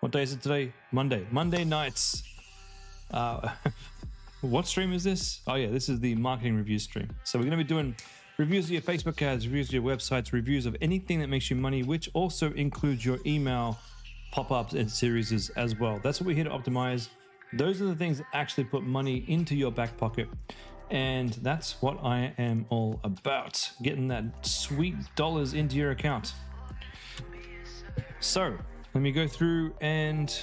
What day is it today? Monday. Monday nights. What stream is this? Oh yeah, this is the marketing review stream. So we're going to be doing reviews of your Facebook ads, reviews of your websites, reviews of anything that makes you money, which also includes your email pop-ups and series as well. That's what we're here to optimize. Those are the things that actually put money into your back pocket. And that's what I am all about, getting that sweet dollars into your account. So let me go through and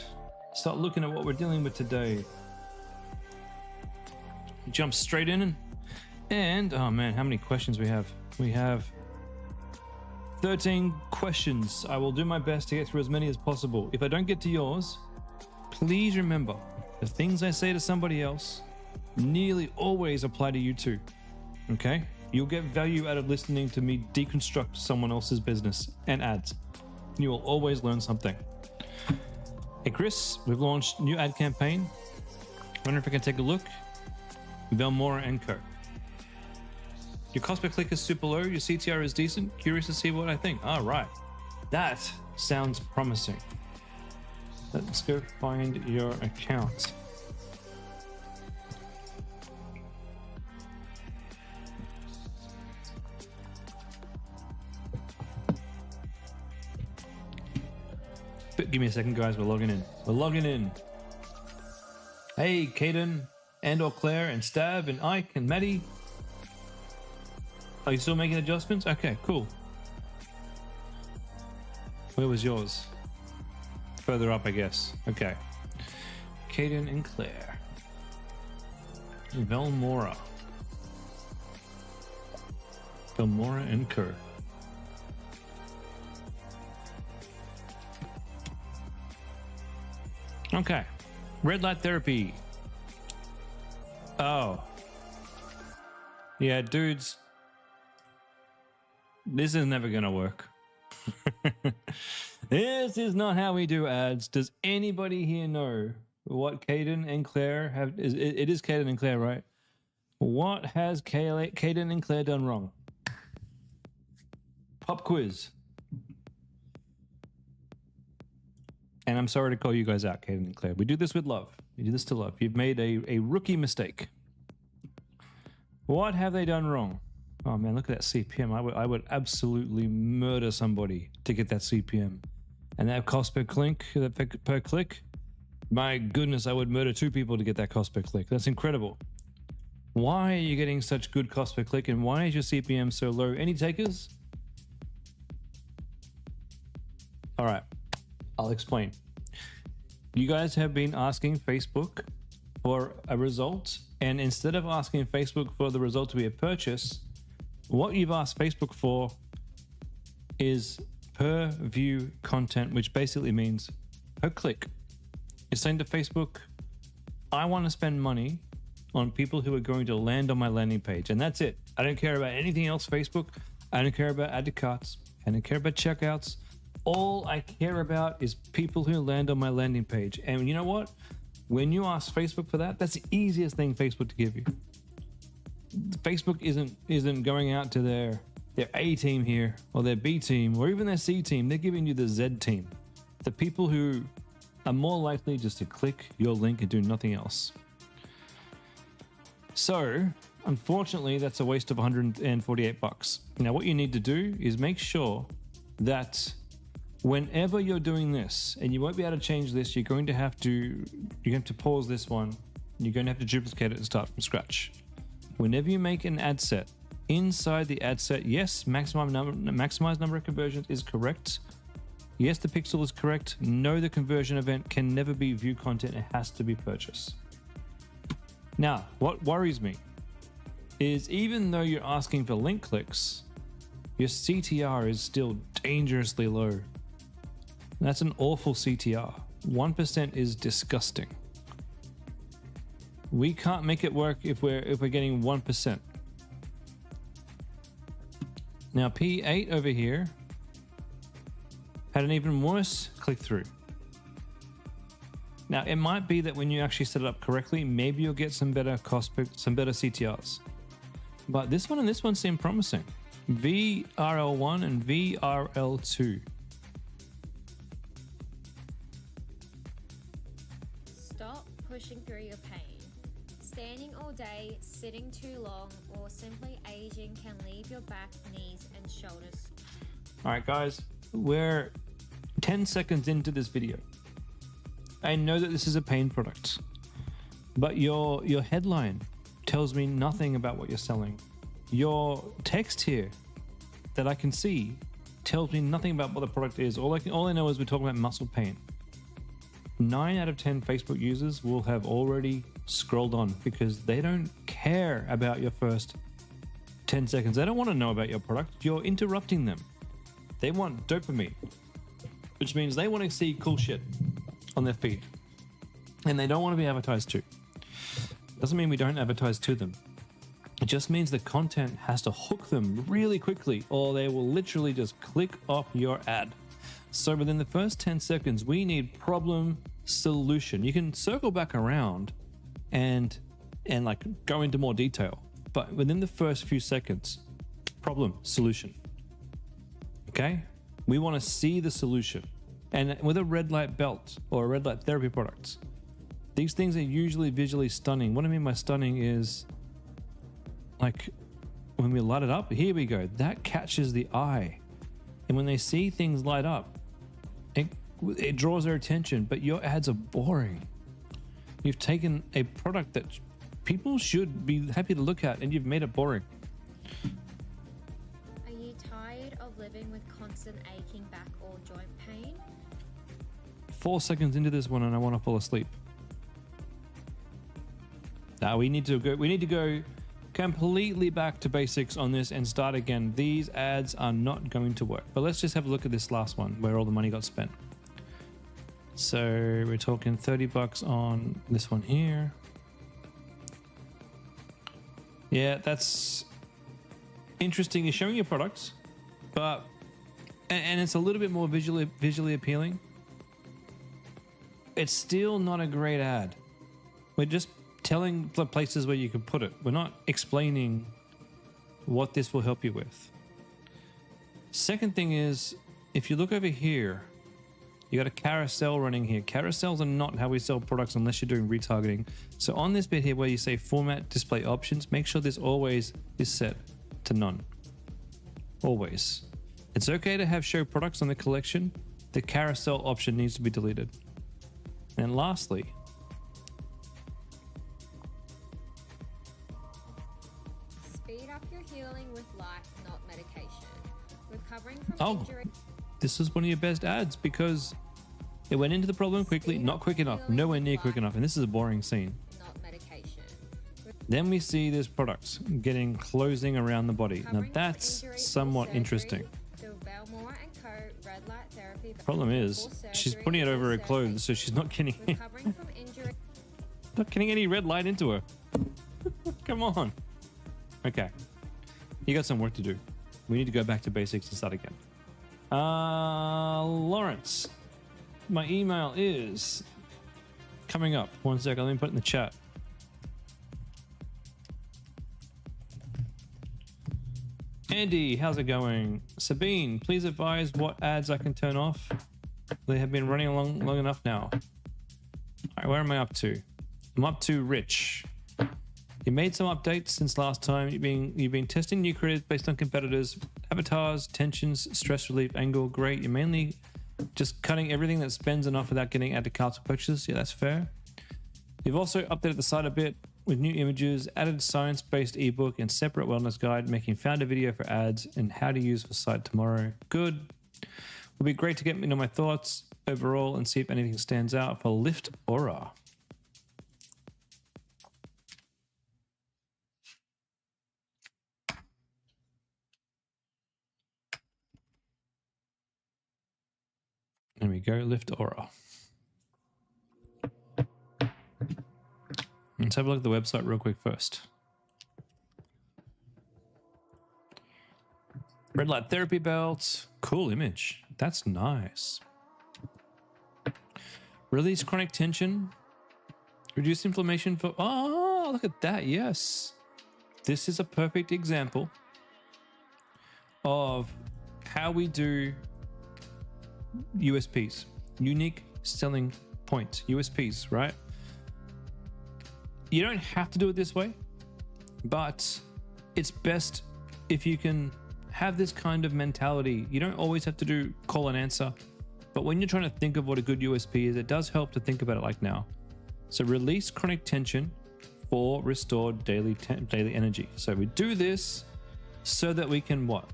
start looking at what we're dealing with today. Jump straight in and oh man, how many questions we have? We have 13 questions. I will do my best to get through as many as possible. If I don't get to yours, please remember the things I say to somebody else nearly always apply to you too. Okay? You'll get value out of listening to me deconstruct someone else's business and ads. You will always learn something. Hey Chris, we've launched new ad campaign. Wonder if I can take a look. Velmora & Co. Your cost per click is super low. Your CTR is decent. Curious to see what I think. All right. That sounds promising. Let's go find your account. But give me a second, guys. We're logging in. We're logging in. Hey, Caden and/or Claire and Stav and Ike and Maddie. Are you still making adjustments? Okay, cool. Where was yours? Further up, I guess. Okay. Caden and Claire. Velmora. Velmora & Co. Okay. Red light therapy. Oh. Yeah, dudes. This is never going to work. This is not how we do ads. Does anybody here know what Caden and Claire have? It is Caden and Claire, right? What has Caden and Claire done wrong? Pop quiz. And I'm sorry to call you guys out, Caden and Claire. We do this with love. We do this to love. You've made a rookie mistake. What have they done wrong? Oh man, look at that CPM. I would absolutely murder somebody to get that CPM. And that cost per click, per click, my goodness, I would murder 2 people to get that cost per click. That's incredible. Why are you getting such good cost per click and why is your CPM so low? Any takers? All right, I'll explain. You guys have been asking Facebook for a result, and instead of asking Facebook for the result to be a purchase, what you've asked Facebook for is per view content, which basically means per click. You're saying to Facebook, I want to spend money on people who are going to land on my landing page. And that's it. I don't care about anything else, Facebook. I don't care about add to carts. I don't care about checkouts. All I care about is people who land on my landing page. And you know what? When you ask Facebook for that, that's the easiest thing Facebook to give you. Facebook isn't going out to their A team here or their B team or even their C team. They're giving you the Z team. The people who are more likely just to click your link and do nothing else. So, unfortunately, that's a waste of $148. Now, what you need to do is make sure that whenever you're doing this, and you won't be able to change this, you're going to have to pause this one. You're going to have to duplicate it and start from scratch. Whenever you make an ad set, inside the ad set, yes, maximize number of conversions is correct. Yes, the pixel is correct. No, the conversion event can never be view content. It has to be purchase. Now, what worries me is even though you're asking for link clicks, your CTR is still dangerously low. That's an awful CTR. 1% is disgusting. We can't make it work if we're getting 1%. Now P8 over here had an even worse click-through. Now it might be that when you actually set it up correctly, maybe you'll get some better CTRs. But this one and this one seem promising. VRL1 and VRL2. Stop pushing through your pain. Standing all day, sitting too long, or simply aging can leave your back, knees, and shoulders. All right, guys, we're 10 seconds into this video. I know that this is a pain product, but your headline tells me nothing about what you're selling. Your text here that I can see tells me nothing about what the product is. All I know is we're talking about muscle pain. 9 out of 10 Facebook users will have already scrolled on because they don't care about your first 10 seconds. They don't want to know about your product. You're interrupting them. They want dopamine, which means they want to see cool shit on their feed. And they don't want to be advertised to. Doesn't mean we don't advertise to them. It just means the content has to hook them really quickly, or they will literally just click off your ad. So within the first 10 seconds, we need problem solution. You can circle back around and like go into more detail, but within the first few seconds, problem solution. Okay? We want to see the solution. And with a red light belt or a red light therapy product, these things are usually visually stunning. What I mean by stunning is like when we light it up, here we go. That catches the eye. And when they see things light up, it draws their attention, but your ads are boring. You've taken a product that people should be happy to look at and you've made it boring. Are you tired of living with constant aching back or joint pain? 4 seconds into this one and I want to fall asleep. Now we need to go completely back to basics on this and start again. These ads are not going to work. But let's just have a look at this last one where all the money got spent. So we're talking $30 on this one here. Yeah, that's interesting. You're showing your products, but and it's a little bit more visually appealing. It's still not a great ad. We're just telling the places where you can put it. We're not explaining what this will help you with. Second thing is, if you look over here, you got a carousel running here. Carousels are not how we sell products unless you're doing retargeting. So on this bit here where you say format display options, make sure this always is set to none. Always. It's okay to have show products on the collection. The carousel option needs to be deleted. And lastly, speed up your healing with life, not medication. Recovering from injury. This is one of your best ads because it went into the problem quickly, not quick enough, nowhere near quick enough. And this is a boring scene. Not medication. Then we see this product getting closing around the body. Now that's somewhat interesting. Problem is, she's putting it over her clothes, so she's not getting not getting any red light into her. Come on. Okay. You got some work to do. We need to go back to basics and start again. Lawrence, my email is coming up. One second, let me put it in the chat. Andy, how's it going? Sabine, please advise what ads I can turn off. They have been running along long enough now. All right, where am I up to? I'm up to Rich. You made some updates since last time. You've been testing new creatives based on competitors, avatars, tensions, stress relief, angle. Great. You're mainly just cutting everything that spends enough without getting add to carts or purchases. Yeah, that's fair. You've also updated the site a bit with new images, added science-based ebook and separate wellness guide, making founder video for ads and how to use the site tomorrow. Good. Would be great to get me know my thoughts overall and see if anything stands out for Lift Aura. There we go, Lift Aura. Let's have a look at the website real quick first. Red light therapy belt. Cool image. That's nice. Release chronic tension. Reduce inflammation for... Oh, look at that. Yes. This is a perfect example of how we do USPs. Unique selling points. USPs, right? You don't have to do it this way, but it's best if you can have this kind of mentality. You don't always have to do call and answer, but when you're trying to think of what a good USP is, it does help to think about it like now. So release chronic tension for restored daily energy. So we do this so that we can what?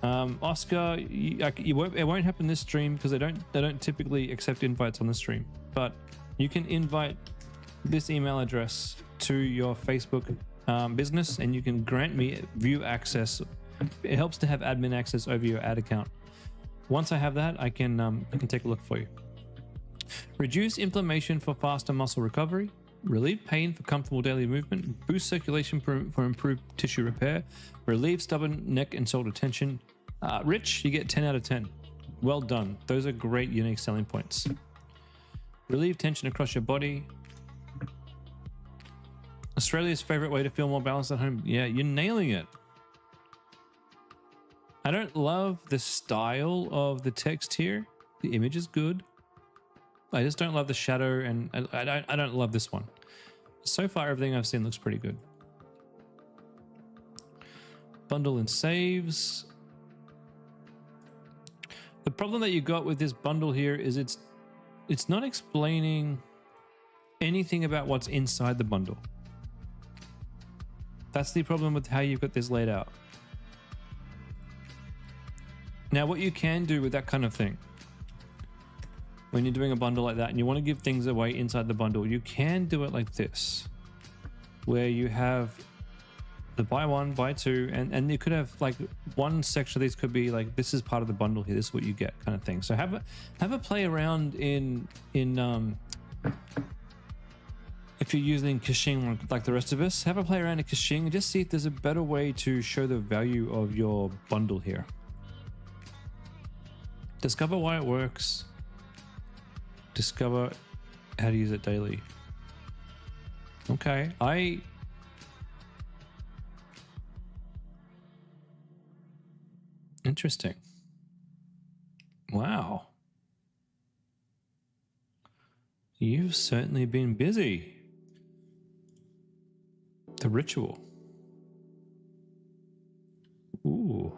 Oscar, it won't happen this stream because they don't typically accept invites on the stream, but you can invite this email address to your Facebook business, and you can grant me view access. It helps to have admin access over your ad account. Once I have that, I can take a look for you. Reduce inflammation for faster muscle recovery, relieve pain for comfortable daily movement, boost circulation for improved tissue repair, relieve stubborn neck and shoulder tension. Rich, you get 10 out of 10. Well done. Those are great unique selling points. Relieve tension across your body. Australia's favorite way to feel more balanced at home. Yeah, you're nailing it. I don't love the style of the text here. The image is good. I just don't love the shadow, and I don't love this one. So far, everything I've seen looks pretty good. Bundle and saves. The problem that you got with this bundle here is it's not explaining anything about what's inside the bundle. That's the problem with how you've got this laid out. Now, what you can do with that kind of thing, when you're doing a bundle like that and you want to give things away inside the bundle, you can do it like this, where you have the buy one, buy two, and you could have like one section of these could be like, this is part of the bundle here, this is what you get, kind of thing. So have a play around in if you're using caching like the rest of us, have a play around in caching and just see if there's a better way to show the value of your bundle here. Discover why it works. Discover how to use it daily. Okay, interesting. Wow. You've certainly been busy. The ritual. Ooh.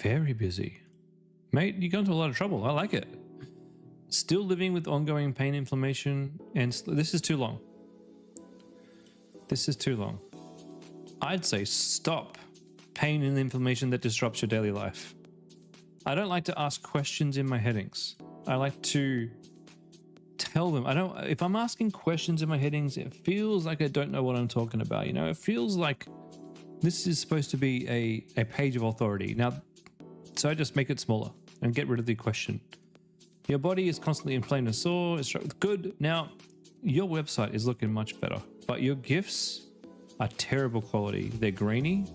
Very busy. Mate, you got into a lot of trouble. I like it. Still living with ongoing pain, inflammation, and this is too long. This is too long. I'd say stop. Pain and inflammation that disrupts your daily life. I don't like to ask questions in my headings. I like to tell them. If I'm asking questions in my headings, it feels like I don't know what I'm talking about. You know, it feels like this is supposed to be a page of authority. Now, so I just make it smaller and get rid of the question. Your body is constantly inflamed and sore. It's good. Now, your website is looking much better, but your GIFs are terrible quality. They're grainy.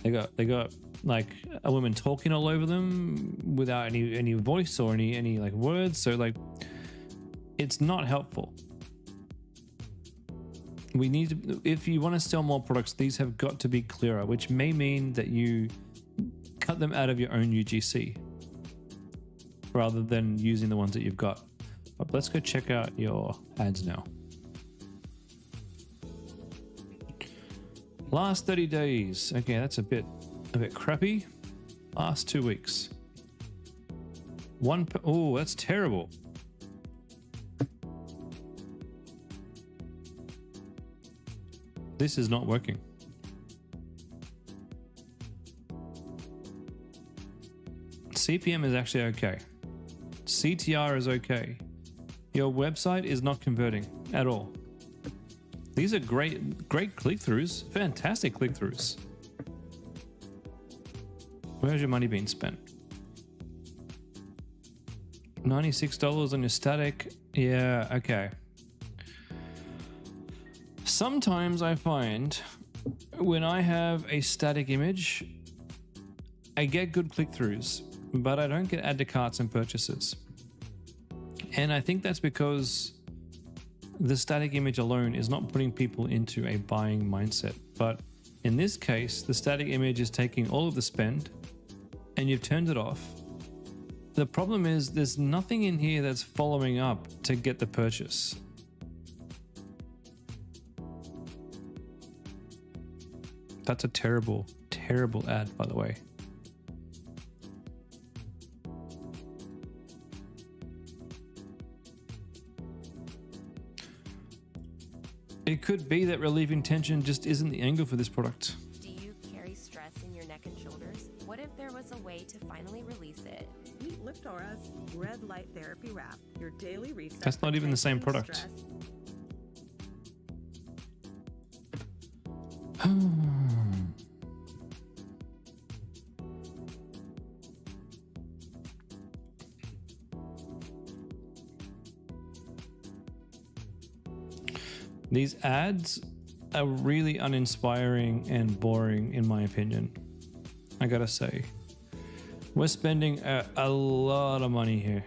They got like a woman talking all over them without any voice or any like words. So like, it's not helpful. We need to, if you want to sell more products, these have got to be clearer, which may mean that you cut them out of your own UGC rather than using the ones that you've got. But let's go check out your ads now. Last 30 days. Okay, that's a bit crappy. Last 2 weeks. Oh, that's terrible. This is not working. CPM is actually okay. CTR is okay. Your website is not converting at all. These are great click-throughs, fantastic click-throughs. Where's your money being spent? $96 on your static. Yeah, okay. Sometimes I find when I have a static image, I get good click-throughs, but I don't get add to carts and purchases. And I think that's because the static image alone is not putting people into a buying mindset. But in this case, the static image is taking all of the spend and you've turned it off. The problem is there's nothing in here that's following up to get the purchase. That's a terrible, terrible ad, by the way. It could be that relieving tension just isn't the angle for this product. Do you carry stress in your neck and shoulders? What if there was a way to finally release it? Meet Liftora's Red Light Therapy Wrap, your daily reset. That's not even the same product. Stress. These ads are really uninspiring and boring, in my opinion. I gotta say, we're spending a lot of money here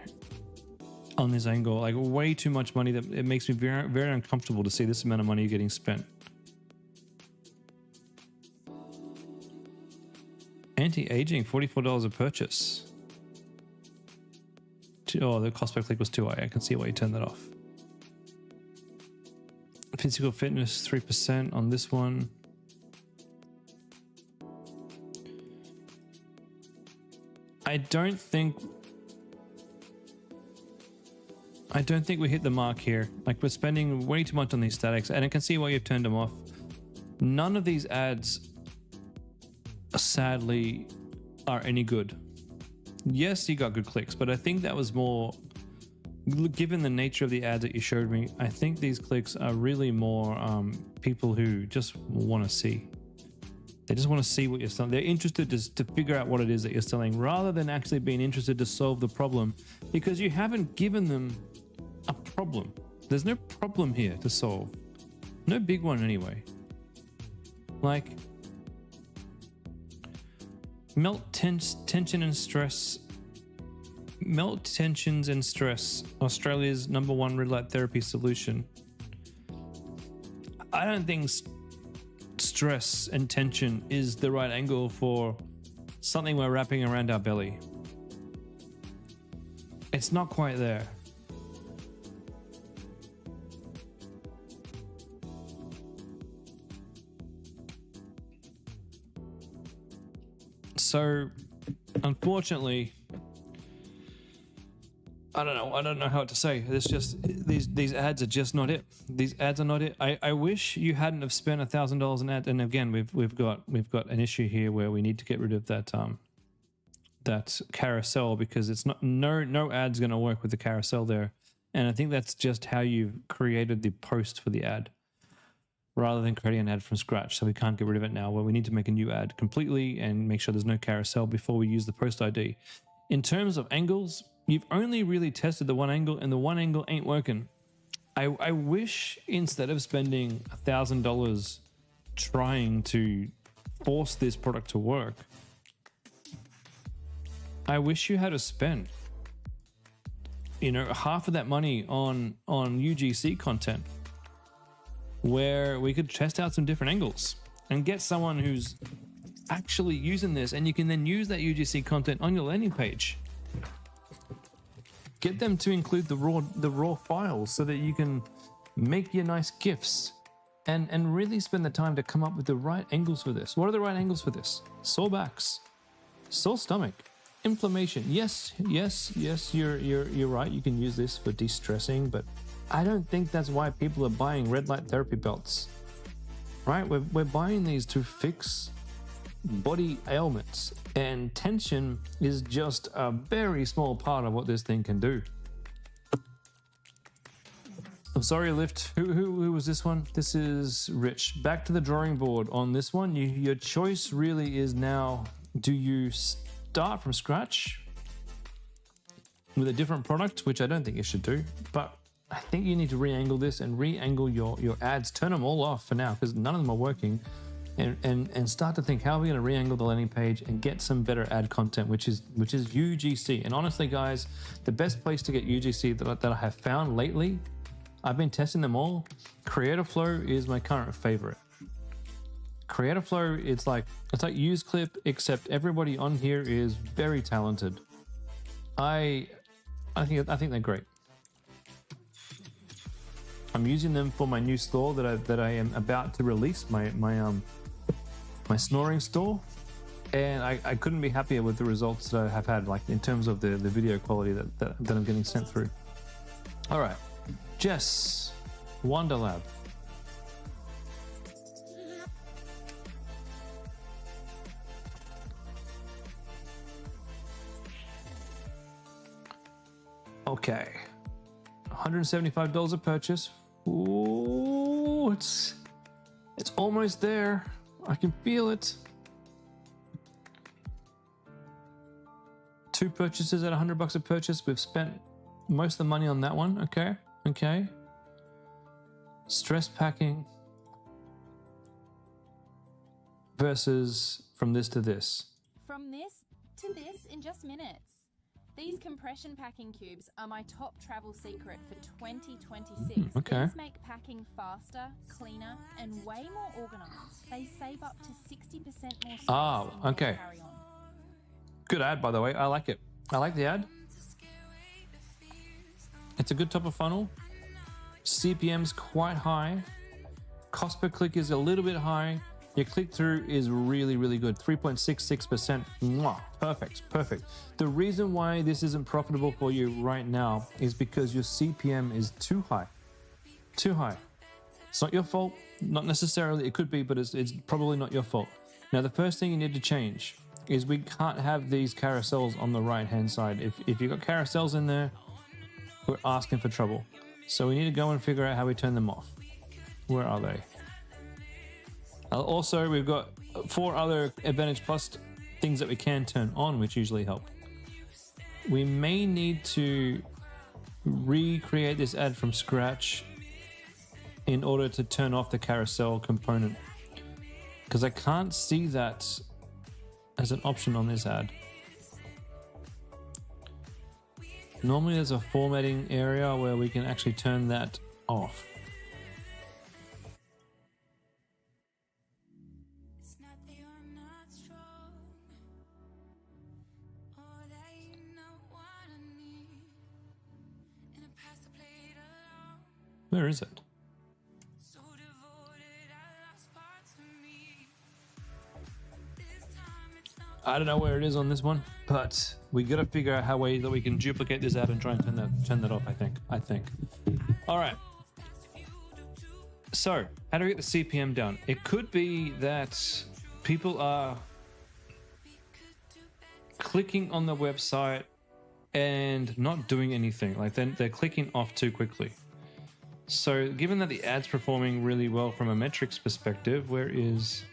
on this angle, like way too much money that it makes me very, very uncomfortable to see this amount of money getting spent. Anti-aging, $44 a purchase. Oh, the cost per click was too high. I can see why you turned that off. Physical fitness, 3% on this one. I don't think we hit the mark here. Like, we're spending way too much on these statics, and I can see why you've turned them off. None of these ads, sadly, are any good. Yes, you got good clicks, but I think that was more, given the nature of the ads that you showed me, I think these clicks are really more people who just want to see. They just want to see what you're selling. They're interested to figure out what it is that you're selling, rather than actually being interested to solve the problem, because you haven't given them a problem. There's no problem here to solve. No big one anyway. Like, melt tension and stress. Melt tensions and stress, Australia's #1 red light therapy solution. I don't think stress and tension is the right angle for something we're wrapping around our belly. It's not quite there. So, unfortunately, I don't know how to say. It's just these ads are just not it. These ads are not it. I wish you hadn't have spent $1,000 in ads. And again, we've got an issue here where we need to get rid of that that carousel, because it's not no ad's going to work with the carousel there. And I think that's just how you've created the post for the ad, rather than creating an ad from scratch. So we can't get rid of it now. Well, we need to make a new ad completely and make sure there's no carousel before we use the post ID. In terms of angles, you've only really tested the one angle, and the one angle ain't working. I wish, instead of spending $1,000 trying to force this product to work, I wish you had to spend, half of that money on UGC content, where we could test out some different angles and get someone who's actually using this, and you can then use that UGC content on your landing page. Get them to include the raw files so that you can make your nice GIFs and really spend the time to come up with the right angles for this. What are the right angles for this? Sore backs, sore stomach, inflammation. Yes, you're right. You can use this for de-stressing, but I don't think that's why people are buying red light therapy belts, right? We're buying these to fix body ailments, and tension is just a very small part of what this thing can do. I'm sorry, Lyft. Who was this one? This is Rich. Back to the drawing board on this one. Your choice really is now, do you start from scratch with a different product, which I don't think you should do, but I think you need to re-angle this and re-angle your ads. Turn them all off for now, because none of them are working. And start to think, how are we going to re-angle the landing page and get some better ad content, which is UGC. And honestly, guys, the best place to get UGC that I have found lately I've been testing them all. Creator Flow is my current favorite. Creator Flow, it's like UseClip, except everybody on here is very talented. I think they're great. I'm using them for my new store that I am about to release, my snoring store, and I couldn't be happier with the results that I have had, like in terms of the video quality that I'm getting sent through. All right, Jess, Wonderlab. Okay, $175 a purchase. Ooh, it's almost there. I can feel it. 2 purchases at $100 a purchase. We've spent most of the money on that one. Okay. Stress packing versus from this to this. From this to this in just minutes. These compression packing cubes are my top travel secret for 2026. Okay. These make packing faster, cleaner, and way more organized. They save up to 60% more space in okay. your carry-on. Good ad, by the way. I like it. I like the ad. It's a good top of funnel. CPM's quite high. Cost per click is a little bit high. Your click-through is really, really good. 3.66%. Mwah. Perfect. The reason why this isn't profitable for you right now is because your CPM is too high. Too high. It's not your fault. Not necessarily. It could be, but it's probably not your fault. Now, the first thing you need to change is we can't have these carousels on the right-hand side. If you've got carousels in there, we're asking for trouble. So we need to go and figure out how we turn them off. Where are they? Also, we've got 4 other Advantage Plus things that we can turn on, which usually help. We may need to recreate this ad from scratch in order to turn off the carousel component, because I can't see that as an option on this ad. Normally there's a formatting area where we can actually turn that off. Where is it? I don't know where it is on this one, but we got to figure out how that we can duplicate this ad and try and turn that off. I think. All right. So, how do we get the CPM down? It could be that people are clicking on the website and not doing anything. Like they're clicking off too quickly. So, given that the ad's performing really well from a metrics perspective, where is...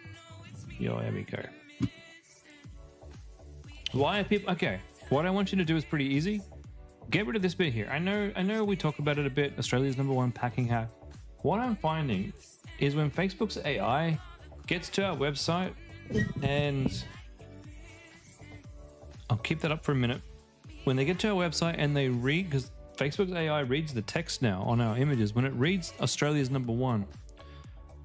Yo, there we go. Why are people... Okay, what I want you to do is pretty easy. Get rid of this bit here. I know we talk about it a bit. Australia's #1 packing hack. What I'm finding is when Facebook's AI gets to our website, and I'll keep that up for a minute. When they get to our website and they read, because Facebook's AI reads the text now on our images. When it reads Australia's #1,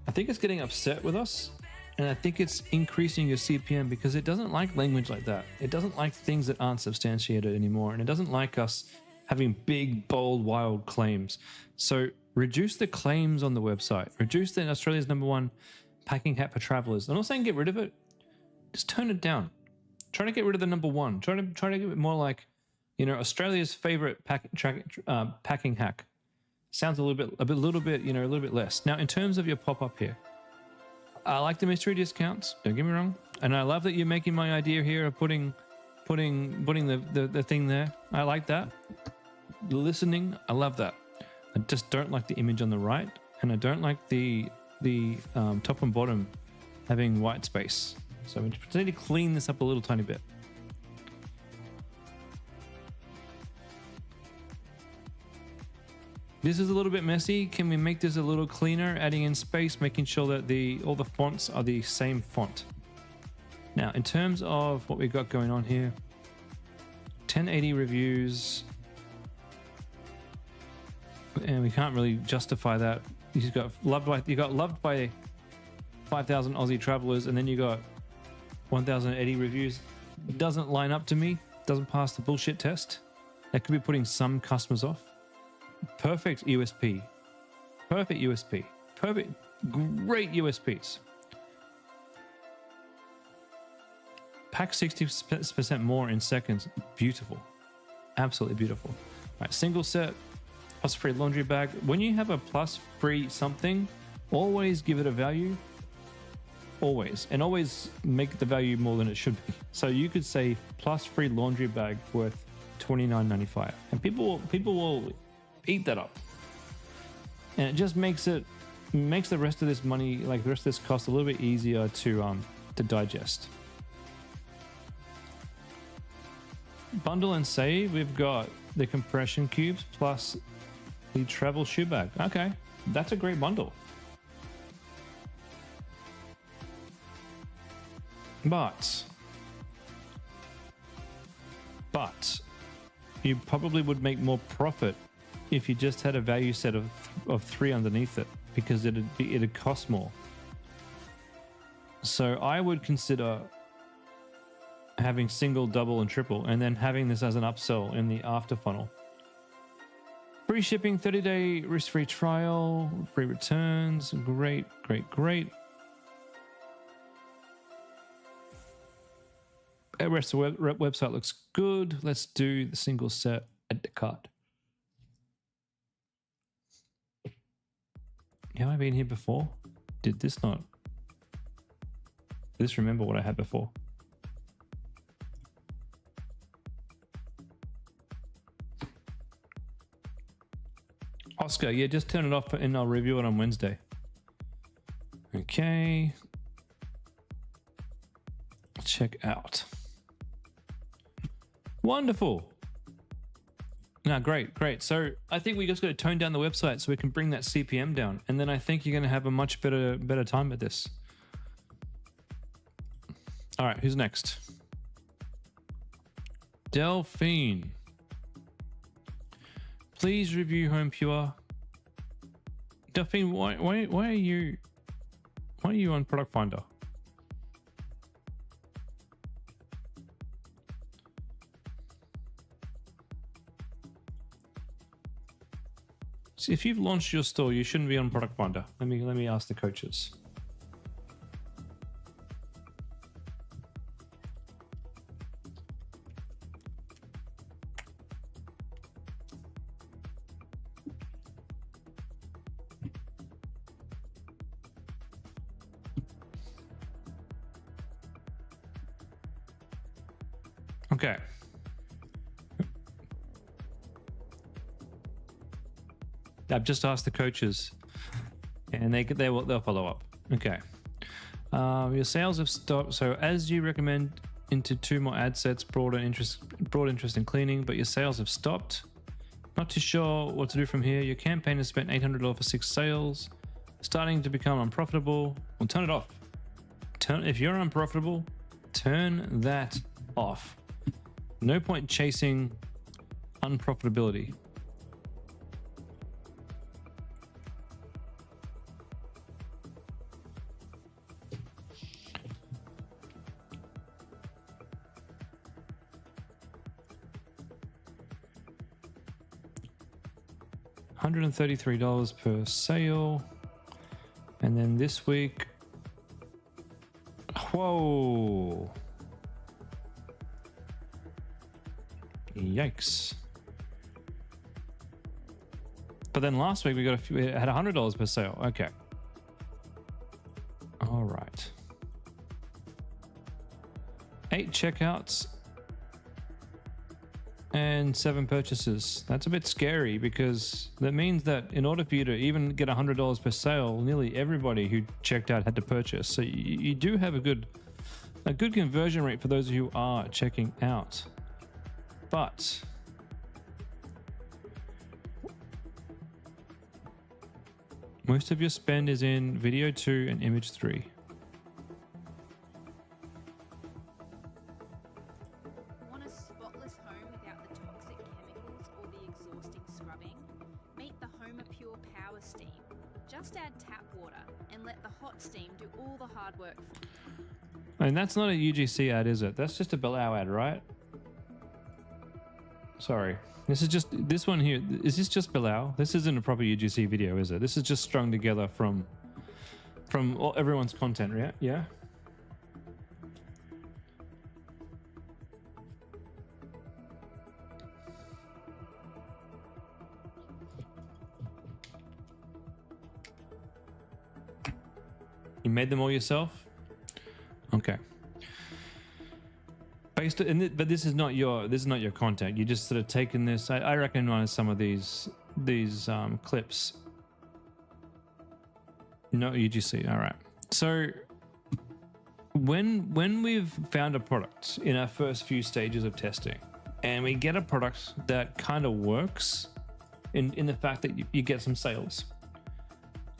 I think it's getting upset with us, and I think it's increasing your CPM because it doesn't like language like that. It doesn't like things that aren't substantiated anymore, and it doesn't like us having big, bold, wild claims. So reduce the claims on the website. Reduce the Australia's #1 packing hat for travelers. I'm not saying get rid of it. Just tone it down. Try to get rid of the #1. Try to give it more like, you know, Australia's favorite packing hack. Sounds a little bit less. Now, in terms of your pop-up here, I like the mystery discounts. Don't get me wrong, and I love that you're making my idea here of putting the thing there. I like that. The listening, I love that. I just don't like the image on the right, and I don't like the top and bottom having white space. So we just need to clean this up a little tiny bit. This is a little bit messy. Can we make this a little cleaner, adding in space, making sure that all the fonts are the same font? Now, in terms of what we've got going on here, 1080 reviews and we can't really justify that. You got loved by 5,000 Aussie travelers, and then you got 1,080 reviews. Doesn't line up to me. Doesn't pass the bullshit test. That could be putting some customers off. Perfect USP. Perfect USP. Perfect. Great USPs. Pack 60% more in seconds. Beautiful. Absolutely beautiful. All right, single set plus free laundry bag. When you have a plus free something, always give it a value. Always. And always make the value more than it should be. So you could say plus free laundry bag worth $29.95. And people will eat that up. And it just makes the rest of this money, like the rest of this cost, a little bit easier to digest. Bundle and save, we've got the compression cubes plus the travel shoe bag. Okay, that's a great bundle. But you probably would make more profit if you just had a value set of 3 underneath it, because it'd cost more. So I would consider having single, double, and triple, and then having this as an upsell in the after funnel. Free shipping, 30-day risk-free trial, free returns. Great, great, great. The rest of the website looks good. Let's do the single set at the cart. Have I been here before? Did this remember what I had before? Oscar, yeah, just turn it off and I'll review it on Wednesday. Okay. Check out. Wonderful. No, great. So I think we just got to tone down the website so we can bring that CPM down. And then I think you're going to have a much better time at this. All right, who's next? Delphine. Please review Home Pure. Delphine, why are you on Product Finder? See, if you've launched your store, you shouldn't be on Product Finder. Let me ask the coaches. Okay. I've just asked the coaches, and they'll follow up. Okay. Your sales have stopped. So as you recommend into 2 more ad sets, broad interest in cleaning, but your sales have stopped. Not too sure what to do from here. Your campaign has spent $800 for 6 sales, starting to become unprofitable. Well, turn it off. If you're unprofitable, turn that off. No point chasing unprofitability. $133 per sale. And then this week, whoa. Yikes. But then last week we had $100 per sale. Okay. All right. 8 checkouts and 7 purchases. That's a bit scary, because that means that in order for you to even get $100 per sale, nearly everybody who checked out had to purchase. So you do have a good conversion rate for those who are checking out. But most of your spend is in video 2 and image 3. Want a spotless home without the toxic chemicals or the exhausting scrubbing? Meet the home pure power steam. Just add tap water and let the hot steam do all the hard work. And that's not a UGC ad, is it? That's just a Bilal ad, right? Sorry. This is just, this one here, is this just Bilal? This isn't a proper UGC video, is it? This is just strung together from everyone's content, right? Yeah? You made them all yourself? Okay. But this is not your content. You just sort of taken this. I recognize some of these clips. No UGC. All right. So when we've found a product in our first few stages of testing, and we get a product that kind of works, in the fact that you get some sales,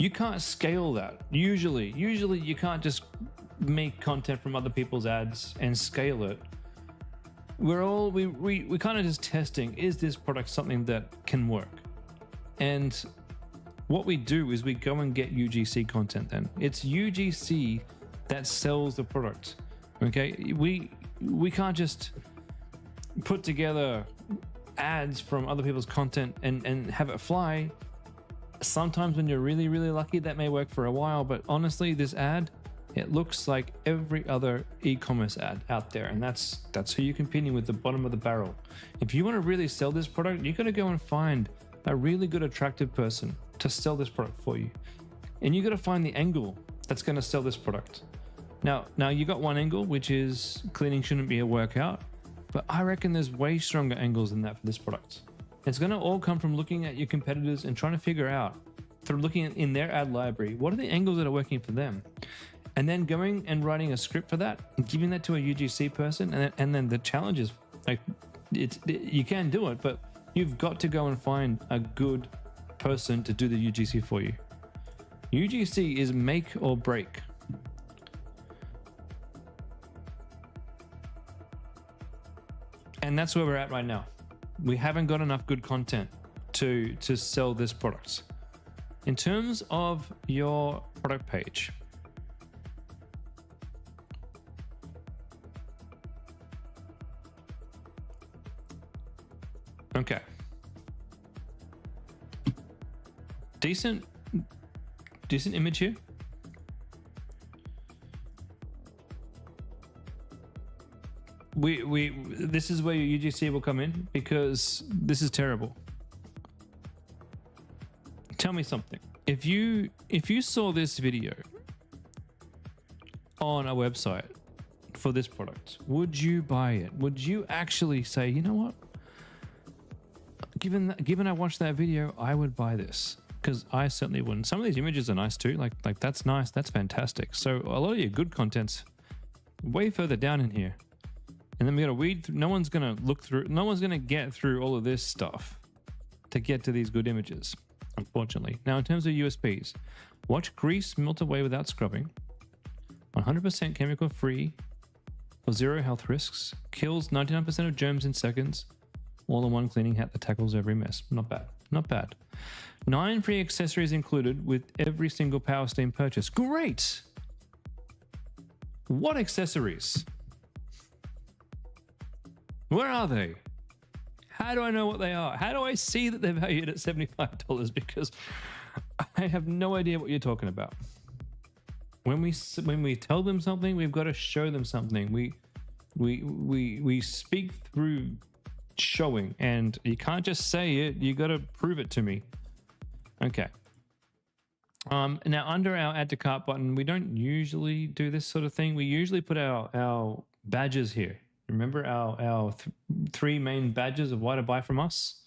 you can't scale that. Usually you can't just make content from other people's ads and scale it. We kind of just testing, is this product something that can work? And what we do is we go and get UGC content. Then it's UGC that sells the product. Okay, we can't just put together ads from other people's content and have it fly. Sometimes when you're really lucky, that may work for a while, but honestly, this ad, it looks like every other e-commerce ad out there, and that's who you're competing with, the bottom of the barrel. If you want to really sell this product, you got to go and find a really good, attractive person to sell this product for you, and you got to find the angle that's going to sell this product. Now you got one angle, which is cleaning shouldn't be a workout, but I reckon there's way stronger angles than that for this product. It's going to all come from looking at your competitors and trying to figure out, through looking in their ad library, what are the angles that are working for them, and then going and writing a script for that and giving that to a UGC person. And then the challenge is, like, you can do it, but you've got to go and find a good person to do the UGC for you. UGC is make or break. And that's where we're at right now. We haven't got enough good content to sell this product. In terms of your product page, okay, decent image here. This is where your UGC will come in, because this is terrible. Tell me something. If you saw this video on a website for this product, would you buy it? Would you actually say, you know what? Given I watched that video, I would buy this? Because I certainly wouldn't. Some of these images are nice too. Like that's nice. That's fantastic. So a lot of your good content's way further down in here. And then we got to weed through. No one's going to look through. No one's going to get through all of this stuff to get to these good images, unfortunately. Now, in terms of USPs, watch grease melt away without scrubbing. 100% chemical free for zero health risks. Kills 99% of germs in seconds. All-in-one cleaning hat that tackles every mess. Not bad. Not bad. 9 free accessories included with every single Power Steam purchase. Great! What accessories? Where are they? How do I know what they are? How do I see that they're valued at $75? Because I have no idea what you're talking about. When we tell them something, we've got to show them something. We speak through showing, and you can't just say it. You got to prove it to me. Okay. Now under our add to cart button, we don't usually do this sort of thing. We usually put our badges here. Remember our 3 main badges of why to buy from us?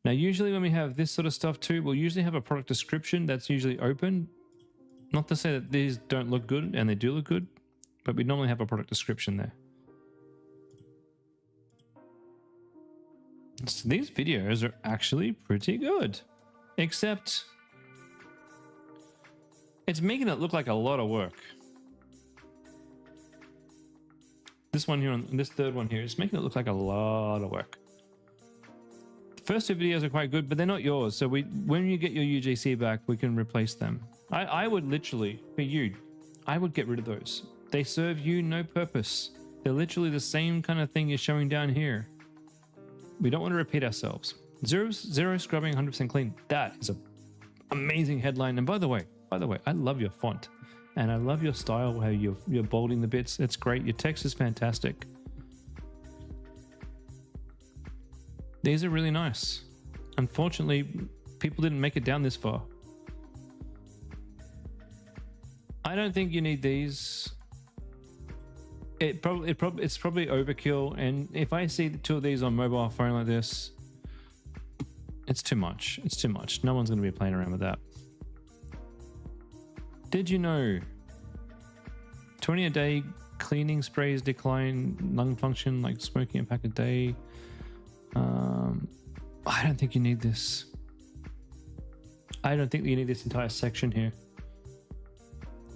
Now, usually when we have this sort of stuff too, we'll usually have a product description that's usually open. Not to say that these don't look good, and they do look good, but we normally have a product description there. So these videos are actually pretty good, except it's making it look like a lot of work. This one here, this third one here, is making it look like a lot of work. first 2 videos are quite good, but they're not yours. So when you get your UGC back, we can replace them. I would literally, for you, I would get rid of those. They serve you no purpose. They're literally the same kind of thing you're showing down here. We don't want to repeat ourselves. Zero scrubbing, 100% clean. That is an amazing headline. And by the way, I love your font. And I love your style, how you're bolding the bits. It's great. Your text is fantastic. These are really nice. Unfortunately, people didn't make it down this far. I don't think you need these. It's probably overkill. And if I see the 2 of these on mobile phone like this, it's too much. It's too much. No one's going to be playing around with that. Did you know 20 a day cleaning sprays decline lung function like smoking a pack a day? I don't think you need this. I don't think you need this entire section here.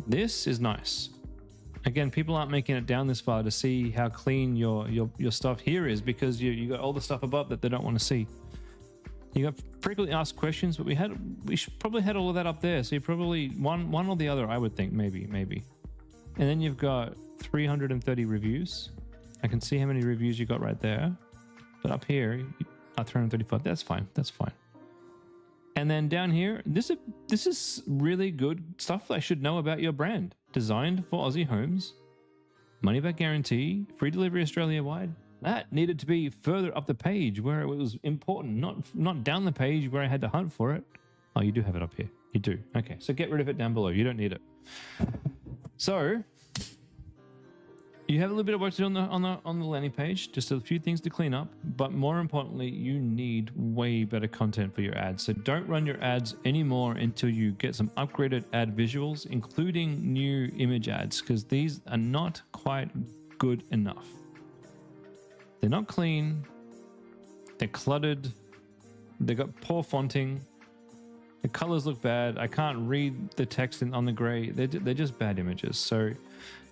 This is nice. Again, people aren't making it down this far to see how clean your stuff here is, because you got all the stuff above that they don't want to see. You got frequently asked questions, but we should probably had all of that up there. So you probably one or the other, I would think, maybe. And then you've got 330 reviews. I can see how many reviews you got right there. But up here, 335. That's fine. That's fine. And then down here, this is really good stuff that I should know about your brand. Designed for Aussie homes, money back guarantee, free delivery Australia-wide. That needed to be further up the page where it was important, not down the page where I had to hunt for it. Oh, you do have it up here. You do. Okay, so get rid of it down below. You don't need it. So you have a little bit of work to do on the landing page, just a few things to clean up, but more importantly, you need way better content for your ads. So don't run your ads anymore until you get some upgraded ad visuals, including new image ads, because these are not quite good enough. They're not clean, they're cluttered, they got poor fonting, the colors look bad, I can't read the text on the gray, they're just bad images. So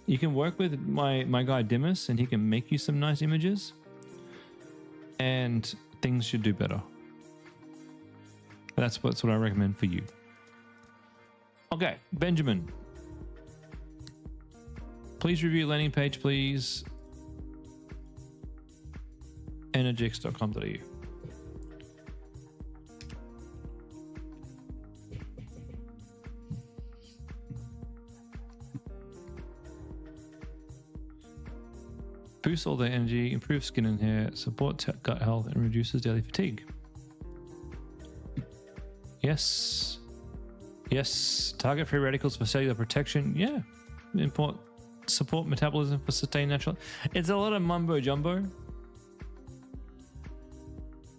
you can work with my guy Dimas and he can make you some nice images and things should do better. That's what I recommend for you. Okay, Benjamin. Please review landing page, please. energix.com.au. Boosts all day energy, improves skin and hair, supports gut health, and reduces daily fatigue. Yes. Yes. Target free radicals for cellular protection. Yeah. Support metabolism for sustained natural. It's a lot of mumbo jumbo.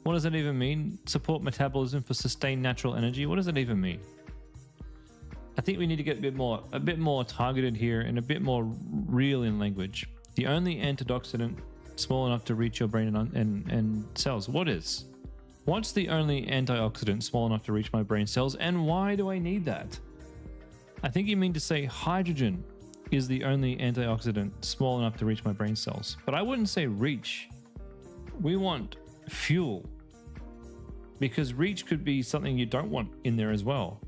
What does that even mean? Support metabolism for sustained natural energy. What does that even mean? I think we need to get a bit more targeted here and a bit more real in language. The only antioxidant small enough to reach your brain and cells. What's the only antioxidant small enough to reach my brain cells, and why do I need that? I think you mean to say hydrogen is the only antioxidant small enough to reach my brain cells. But I wouldn't say reach. We want fuel. Because reach could be something you don't want in there as well.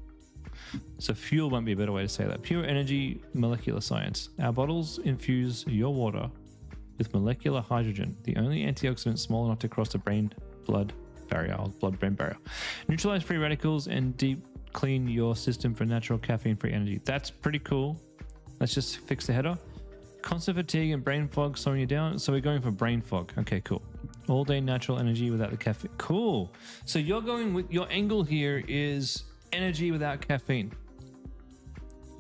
So fuel might be a better way to say that. Pure energy, molecular science. Our bottles infuse your water with molecular hydrogen, the only antioxidant small enough to cross the blood-brain barrier. Neutralize free radicals and deep clean your system for natural caffeine-free energy. That's pretty cool. Let's just fix the header. Constant fatigue and brain fog slowing you down. So we're going for brain fog. Okay, cool. All day natural energy without the caffeine. Cool. So you're going with your angle here is energy without caffeine.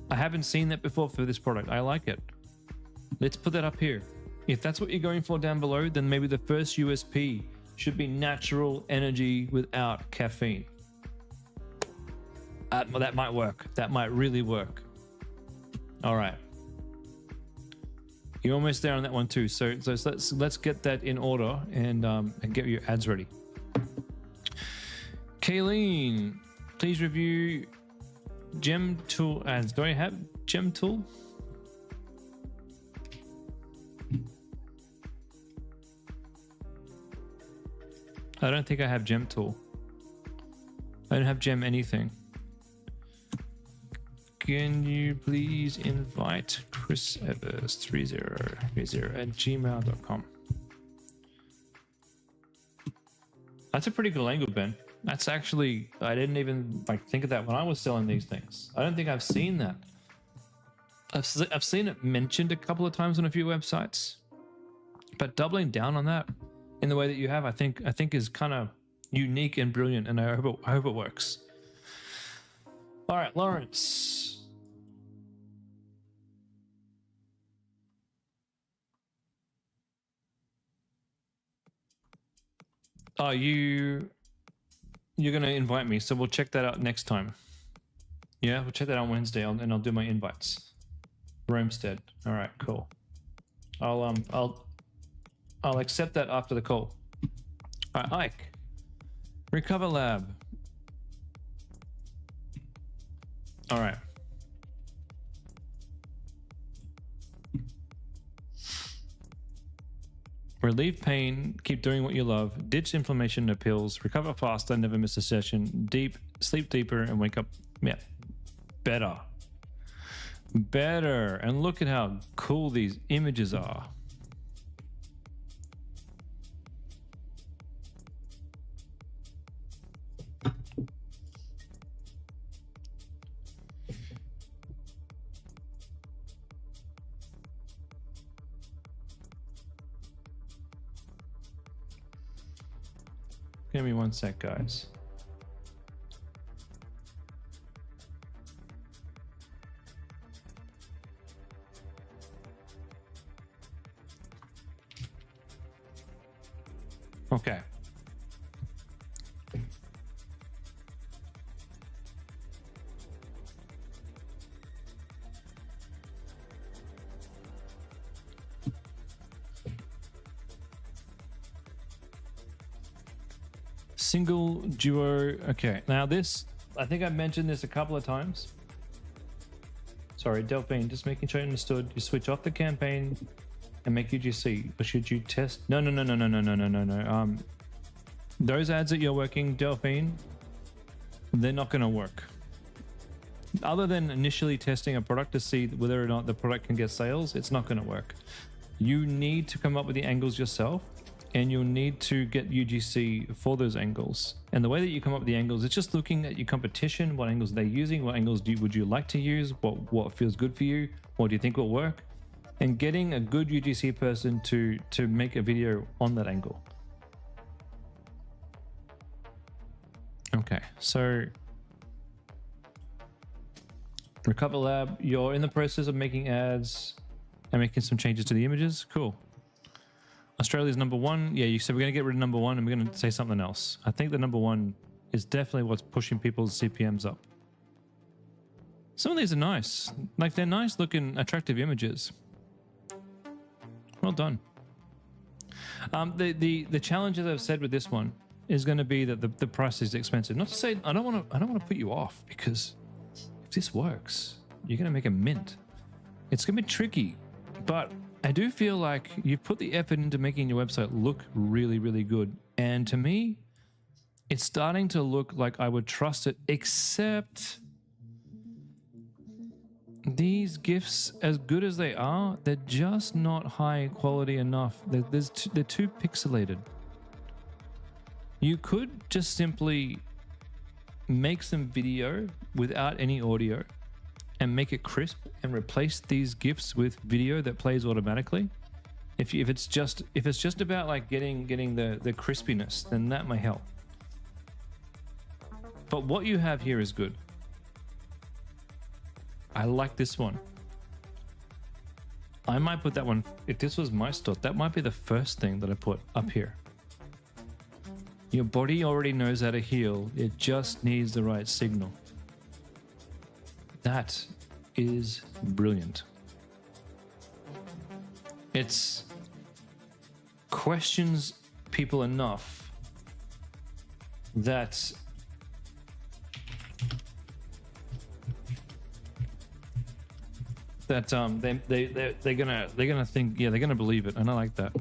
I haven't seen that before for this product. I like it. Let's put that up here. If that's what you're going for down below, then maybe the first USP should be natural energy without caffeine. That might work. That might really work. All right. You're almost there on that one too. So let's get that in order and get your ads ready. Kayleen, please review Gem Tool ads. Do I have Gem Tool? I don't think I have gem tool. I don't have gem anything. Can you please invite Chris Evers 3030@gmail.com? That's a pretty cool angle, Ben. That's actually, I didn't even like think of that when I was selling these things. I don't think I've seen that. I've seen it mentioned a couple of times on a few websites, but doubling down on that in the way that you have, I think is kind of unique and brilliant, and I hope it works. All right, Lawrence. Oh, you're gonna invite me, so we'll check that out next time. Yeah, we'll check that out Wednesday, and I'll do my invites. Romestead. All right, cool. I'll accept that after the call. All right, Ike. Recover Lab. All right. Relieve pain, keep doing what you love, ditch inflammation and pills, recover faster, never miss a session, sleep deeper, and wake up. Yeah, better. Better. And look at how cool these images are. Give me one sec, guys. Okay. Single, duo. Okay, now this, I think I've mentioned this a couple of times. Sorry, Delphine, just making sure you understood. You switch off the campaign and make UGC, or should you test? No. Those ads that you're working, Delphine, they're not going to work. Other than initially testing a product to see whether or not the product can get sales, it's not going to work. You need to come up with the angles yourself, and you'll need to get UGC for those angles. And the way that you come up with the angles, it's just looking at your competition, what angles they're using, what angles would you like to use, what feels good for you, what do you think will work, and getting a good UGC person to make a video on that angle. Okay, so Recover Lab, you're in the process of making ads and making some changes to the images. Cool. Australia's number one. Yeah, you said we're going to get rid of number one and we're going to say something else. I think the number one is definitely what's pushing people's CPMs up. Some of these are nice. Like, they're nice looking, attractive images. Well done. The challenge, as I've said with this one, is going to be that the price is expensive. Not to say I don't want to put you off, because if this works, you're going to make a mint. It's going to be tricky, but I do feel like you've put the effort into making your website look really, really good. And to me, it's starting to look like I would trust it, except these GIFs, as good as they are, they're just not high quality enough. They're too pixelated. You could just simply make some video without any audio and make it crisp and replace these GIFs with video that plays automatically. If it's just about like getting the crispiness, then that may help. But what you have here is good. I like this one. I might put that one, if this was my store, that might be the first thing that I put up here. Your body already knows how to heal. It just needs the right signal. That is brilliant. It's questions people enough that they're gonna think, yeah, they're gonna believe it, and I like that.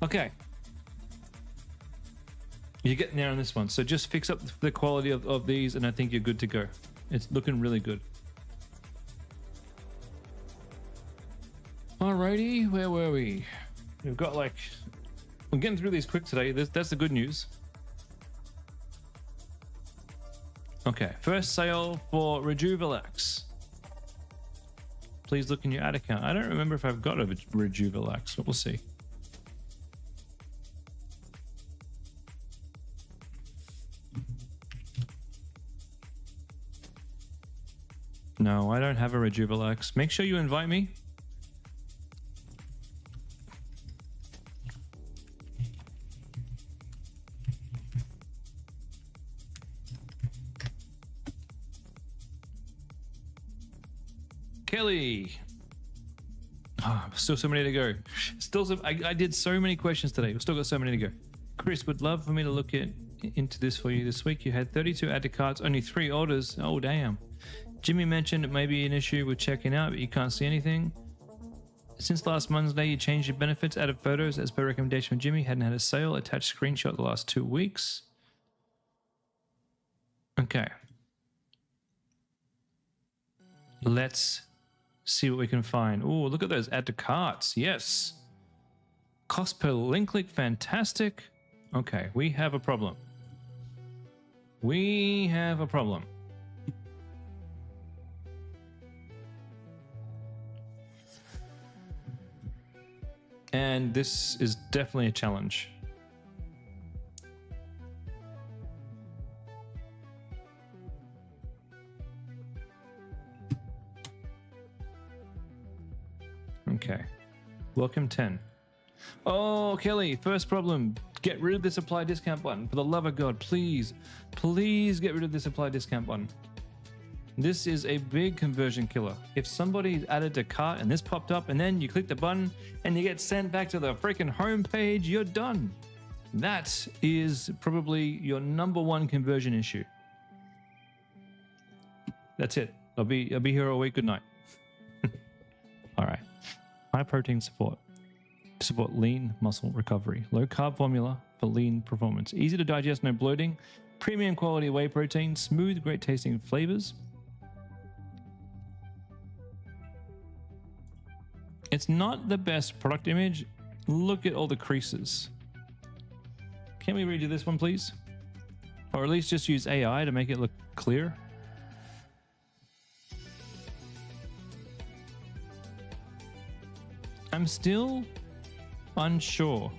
Okay. You're getting there on this one. So just fix up the quality of these, and I think you're good to go. It's looking really good. Alrighty, where were we? We've got like... I'm getting through these quick today. That's the good news. Okay, first sale for Rejuvelax. Please look in your ad account. I don't remember if I've got a Rejuvelax, but we'll see. No, I don't have a Rejuvelax. Make sure you invite me. Kelly. Still so many to go. Still some, I did so many questions today. We've still got so many to go. Chris, would love for me to look into this for you this week. You had 32 add to carts, only 3 orders. Oh, damn. Jimmy mentioned it may be an issue with checking out, but you can't see anything. Since last Monday, you changed your benefits, added photos as per recommendation from Jimmy. Hadn't had a sale. Attached screenshot the last 2 weeks. Okay. Let's see what we can find. Oh, look at those add to carts. Yes. Cost per link click. Fantastic. Okay, we have a problem. We have a problem. And this is definitely a challenge. Okay. Welcome 10. Oh, Kelly, first problem. Get rid of this apply discount button. For the love of God, please, please get rid of this apply discount button. This is a big conversion killer. If somebody added to cart and this popped up and then you click the button and you get sent back to the freaking home page, you're done. That is probably your #1 conversion issue. That's it. I'll be here all week. Good night. All right. High protein support. Support lean muscle recovery. Low carb formula for lean performance. Easy to digest, no bloating. Premium quality whey protein. Smooth, great tasting flavors. It's not the best product image. Look at all the creases. Can we redo this one, please? Or at least just use AI to make it look clear. I'm still unsure.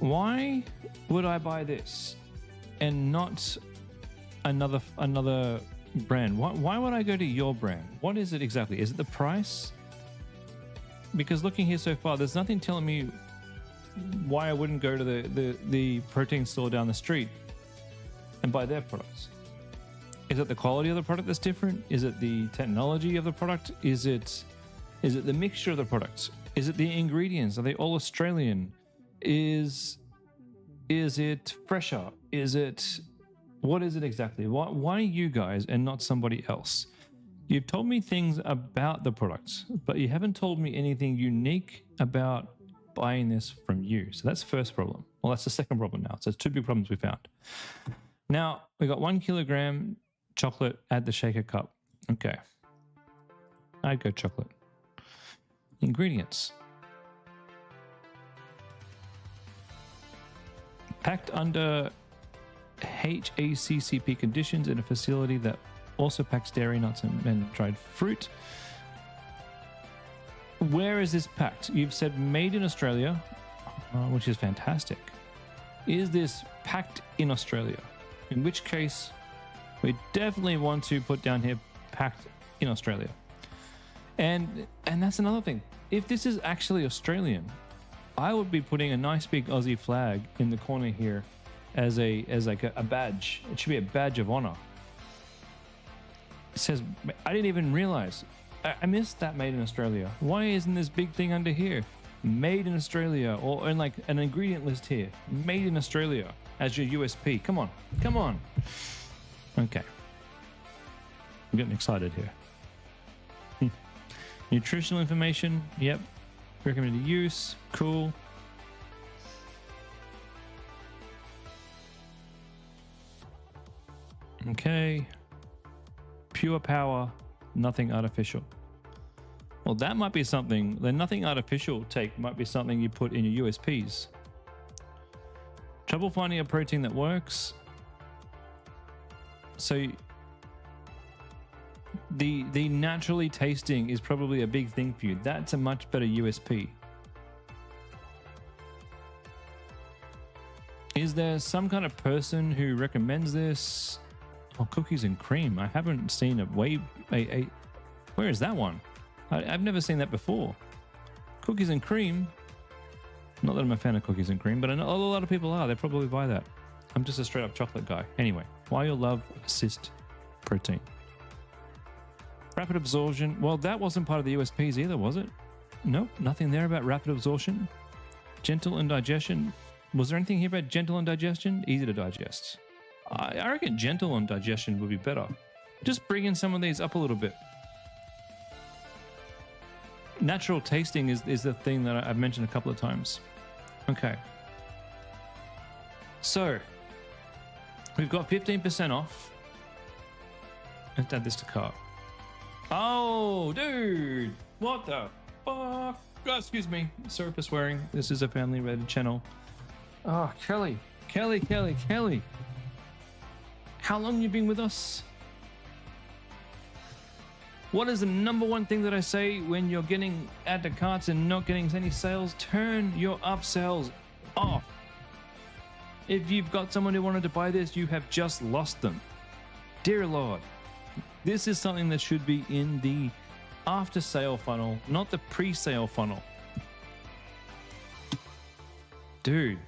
Why would I buy this and not another brand? Why would I go to your brand? What is it exactly? Is it the price? Because looking here so far, there's nothing telling me why I wouldn't go to the protein store down the street and buy their products. Is it the quality of the product that's different? Is it the technology of the product? Is it the mixture of the products? Is it the ingredients? Are they all Australian? Is it fresher? What is it exactly? Why you guys and not somebody else? You've told me things about the products, but you haven't told me anything unique about buying this from you. So that's the first problem. Well, that's the second problem now. So it's 2 big problems we found. Now, we got 1 kilogram chocolate, add the shaker cup. Okay. I'd go chocolate. Ingredients. Packed under HACCP conditions in a facility that also packs dairy, nuts, and dried fruit. Where is this packed? You've said made in Australia, which is fantastic. Is this packed in Australia? In which case, we definitely want to put down here packed in Australia. And that's another thing. If this is actually Australian, I would be putting a nice big Aussie flag in the corner here as like a badge. It should be a badge of honor. It says, I didn't even realize. I missed that made in Australia. Why isn't this big thing under here? Made in Australia, or in like an ingredient list here. Made in Australia as your USP. Come on, come on. Okay. I'm getting excited here. Nutritional information. Yep. Recommended use. Cool. Okay. Pure power, nothing artificial. Well, that might be something. The nothing artificial take might be something you put in your USPs. Trouble finding a protein that works. So the naturally tasting is probably a big thing for you. That's a much better USP. Is there some kind of person who recommends this? Oh, cookies and cream. I haven't seen where is that one? I've never seen that before. Cookies and cream. Not that I'm a fan of cookies and cream, but I know a lot of people are. They probably buy that. I'm just a straight up chocolate guy. Anyway, why your love assist protein? Rapid absorption. Well, that wasn't part of the USPs either, was it? Nope, nothing there about rapid absorption. Gentle in digestion. Was there anything here about gentle in digestion? Easy to digest. I reckon gentle on digestion would be better. Just bring in some of these up a little bit. Natural tasting is the thing that I've mentioned a couple of times. Okay. So, we've got 15% off. Let's add this to cart. Oh, dude. What the fuck? Oh, excuse me. Sorry for swearing. This is a family-rated channel. Oh, Kelly. How long you been with us? What is the number one thing that I say when you're getting add to carts and not getting any sales? Turn your upsells off. If you've got someone who wanted to buy this, you have just lost them. Dear Lord, this is something that should be in the after sale funnel, not the pre-sale funnel. Dude,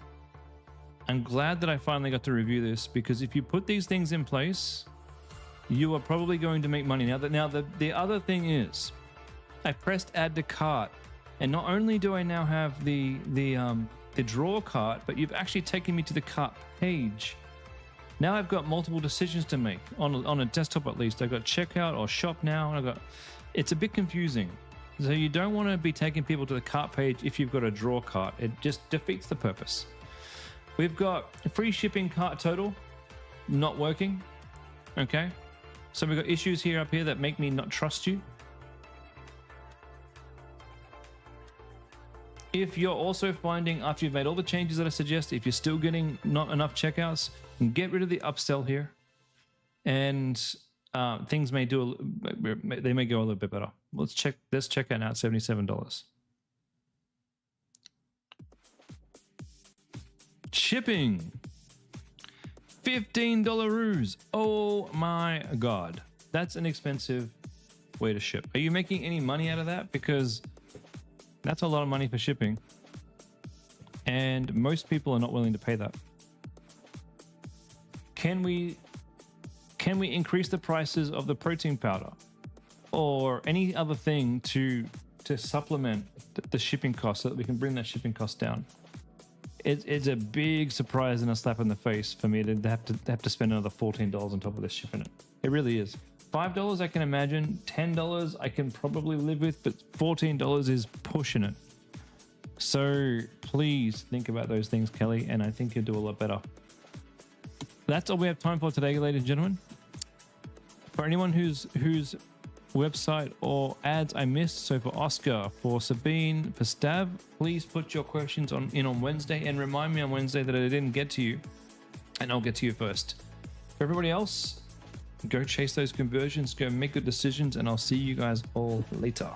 I'm glad that I finally got to review this, because if you put these things in place, you are probably going to make money. Now the other thing is, I pressed add to cart, and not only do I now have the draw cart, but you've actually taken me to the cart page. Now I've got multiple decisions to make on a desktop. At least I've got checkout or shop now, and it's a bit confusing. So you don't want to be taking people to the cart page if you've got a draw cart. It just defeats the purpose. We've got free shipping cart total not working. Okay, so we've got issues here up here that make me not trust you. If you're also finding, after you've made all the changes that I suggest, if you're still getting not enough checkouts, get rid of the upsell here, and things may go a little bit better. Let's check this checkout now at $77. Shipping, $15. Oh my God, that's an expensive way to ship. Are you making any money out of that? Because that's a lot of money for shipping, and most people are not willing to pay that. Can we increase the prices of the protein powder or any other thing to supplement the shipping cost so that we can bring that shipping cost down? It's a big surprise and a slap in the face for me to have to spend another $14 on top of this shipping it. It really is. $5 I can imagine, $10 I can probably live with, but $14 is pushing it. So please think about those things, Kelly, and I think you'll do a lot better. That's all we have time for today, ladies and gentlemen. For anyone whose website or ads I missed, so for Oscar, for Sabine, for Stav, please put your questions in on Wednesday, and remind me on Wednesday that I didn't get to you, and I'll get to you first. For everybody else, go chase those conversions, go make good decisions, and I'll see you guys all later.